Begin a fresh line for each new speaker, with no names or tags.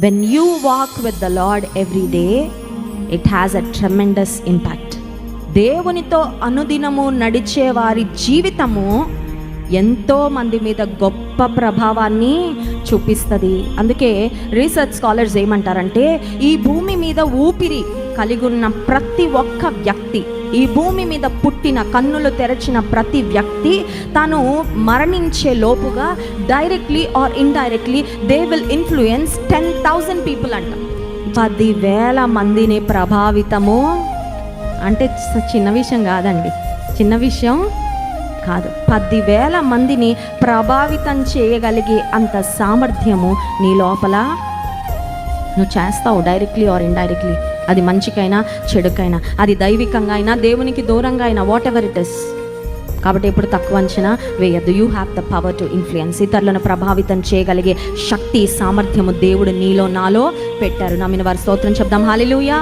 When you walk with the lord every day, it has a tremendous impact. దేవునితో అనుదినము నడిచే వారి జీవితము ఎంతో మంది మీద గొప్ప ప్రభావాన్ని చూపిస్తుంది. అందుకే రీసెర్చ్ స్కాలర్స్ ఏమంటారంటే, ఈ భూమి మీద ఊపిరి కలిగి ఉన్న ప్రతి ఒక్క వ్యక్తి, ఈ భూమి మీద పుట్టిన కన్నులు తెరచిన ప్రతి వ్యక్తి తాను మరణించే లోపుగా directly or indirectly they will influence 10,000 people అంట. 10,000 మందిని ప్రభావితము అంటే చిన్న విషయం కాదండి, చిన్న విషయం కాదు. 10,000 మందిని ప్రభావితం చేయగలిగే అంత సామర్థ్యము నీ లోపల నువ్వు చేస్తావు, డైరెక్ట్లీ ఆర్ ఇండైరెక్ట్లీ. అది మంచికైనా చెడుకైనా, అది దైవికంగా అయినా దేవునికి దూరంగా అయినా, వాట్ ఎవర్ ఇట్ ఇస్. కాబట్టి ఎప్పుడు తక్కువ అంచనా వేయద్దు. You have the power to influence. ఇతరులను ప్రభావితం చేయగలిగే శక్తి, సామర్థ్యము దేవుడు నీలో నాలో పెట్టారు. నమ్మిన వారి స్తోత్రం చెప్దాం. హల్లెలూయా.